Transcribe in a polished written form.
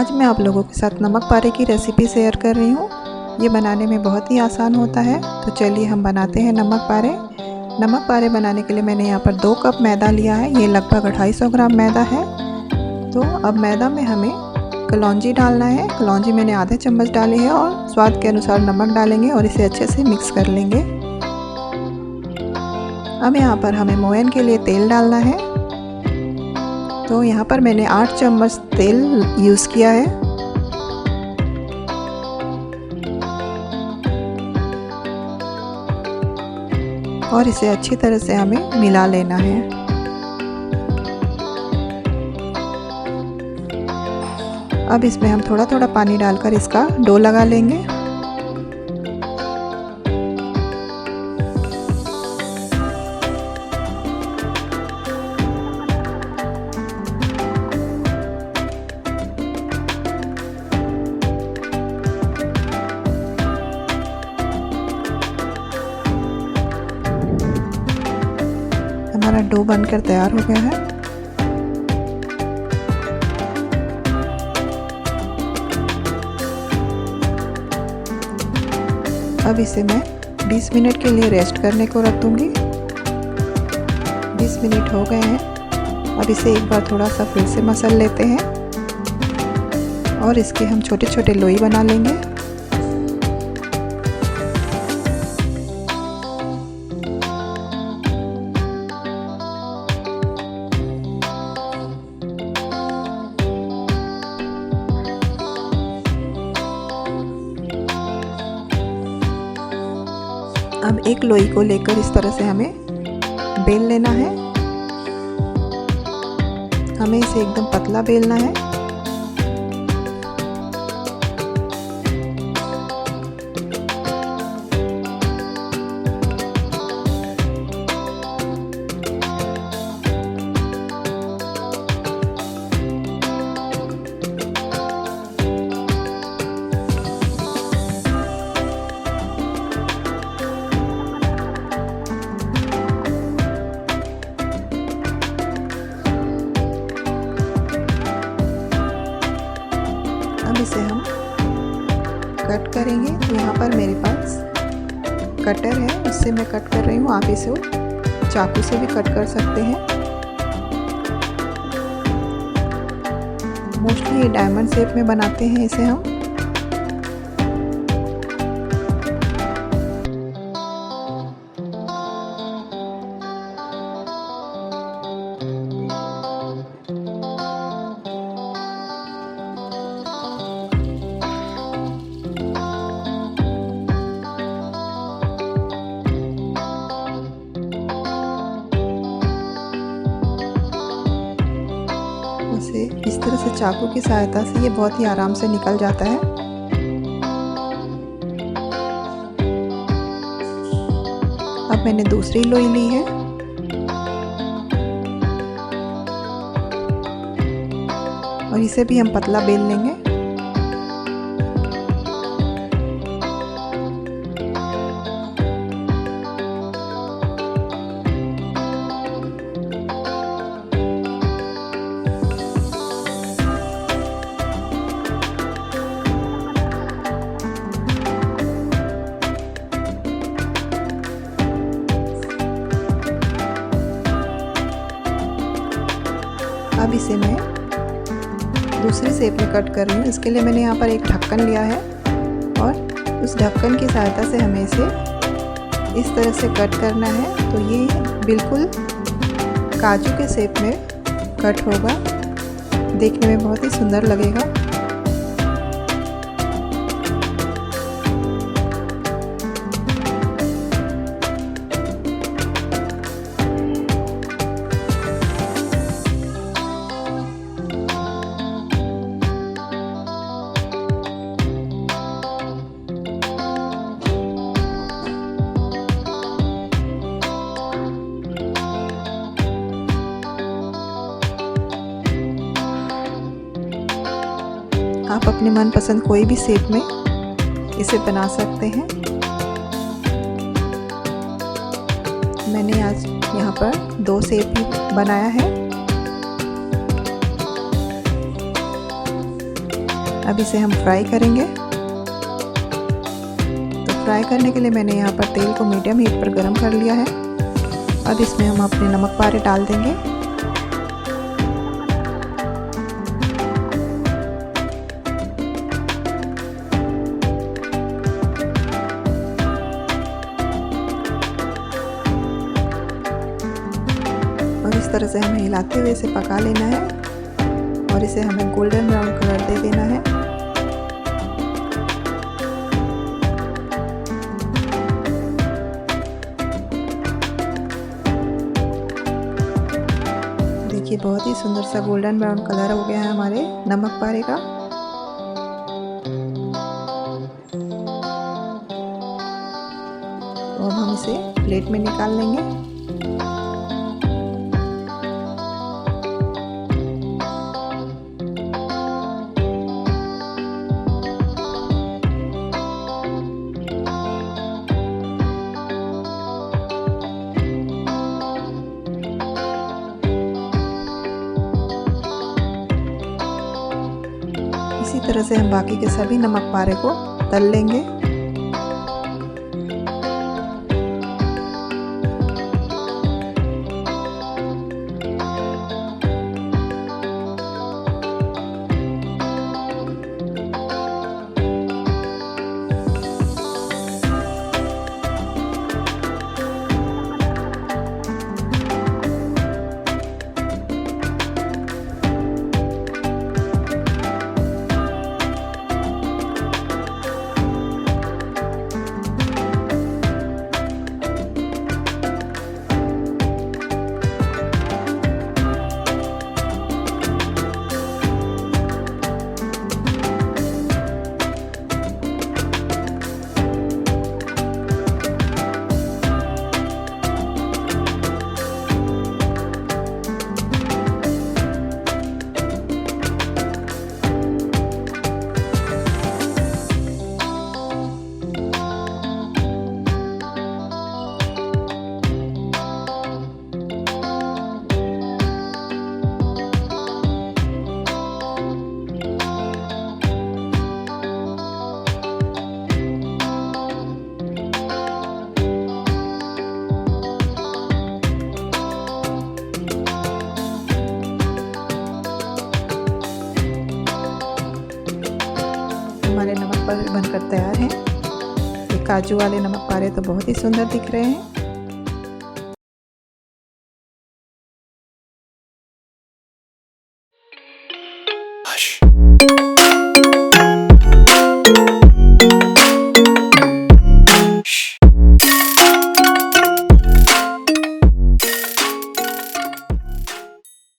आज मैं आप लोगों के साथ नमक पारे की रेसिपी शेयर कर रही हूँ। ये बनाने में बहुत ही आसान होता है। तो चलिए हम बनाते हैं नमक पारे। नमक पारे बनाने के लिए मैंने यहाँ पर 2 कप मैदा लिया है। ये लगभग 250 ग्राम मैदा है। तो अब मैदा में हमें कलौंजी डालना है। कलौंजी मैंने आधे चम्मच डाली है और स्वाद के अनुसार नमक डालेंगे और इसे अच्छे से मिक्स कर लेंगे। अब यहाँ पर हमें मोयन के लिए तेल डालना है। तो यहाँ पर मैंने 8 चम्मच तेल यूज़ किया है। और इसे अच्छी तरह से हमें मिला लेना है। अब इसमें हम थोड़ा थोड़ा पानी डालकर इसका डो लगा लेंगे। हमारा डो बनकर तैयार हो गया है। अब इसे मैं 20 मिनट के लिए रेस्ट करने को रख दूंगी। 20 मिनट हो गए हैं। अब इसे एक बार थोड़ा सा फिर से मसल लेते हैं और इसके हम छोटे छोटे लोई बना लेंगे। अब एक लोई को लेकर इस तरह से हमें बेल लेना है। हमें इसे एकदम पतला बेलना है। अब इसे हम कट करेंगे। तो यहाँ पर मेरे पास कटर है, उससे मैं कट कर रही हूँ। आप इसे चाकू से भी कट कर सकते हैं। मोस्टली ये डायमंड शेप में बनाते हैं इसे हम। इस तरह से चाकू की सहायता से ये बहुत ही आराम से निकल जाता है। अब मैंने दूसरी लोई ली है और इसे भी हम पतला बेल लेंगे। अब इसे मैं दूसरी शेप में कट कर रही हूँ। इसके लिए मैंने यहाँ पर एक ढक्कन लिया है और उस ढक्कन की सहायता से हमें इसे इस तरह से कट करना है। तो ये बिल्कुल काजू के शेप में कट होगा। देखने में बहुत ही सुंदर लगेगा। आप अपने मनपसंद कोई भी शेप में इसे बना सकते हैं। मैंने आज यहाँ पर 2 शेप ही बनाया है। अब इसे हम फ्राई करेंगे। तो फ्राई करने के लिए मैंने यहाँ पर तेल को मीडियम हीट पर गर्म कर लिया है। अब इसमें हम अपने नमक पारे डाल देंगे। और इस तरह से हमें हिलाते हुए इसे पका लेना है और इसे हमें गोल्डन ब्राउन कलर दे देना है। देखिए बहुत ही सुंदर सा गोल्डन ब्राउन कलर हो गया है हमारे नमक पारे का। तो अब हम इसे प्लेट में निकाल लेंगे। इसी तरह से हम बाकी के सभी नमक पारे को तल लेंगे। हमारे नमक पारे बनकर तैयार हैं। ये काजू वाले नमक पारे तो बहुत ही सुंदर दिख रहे हैं।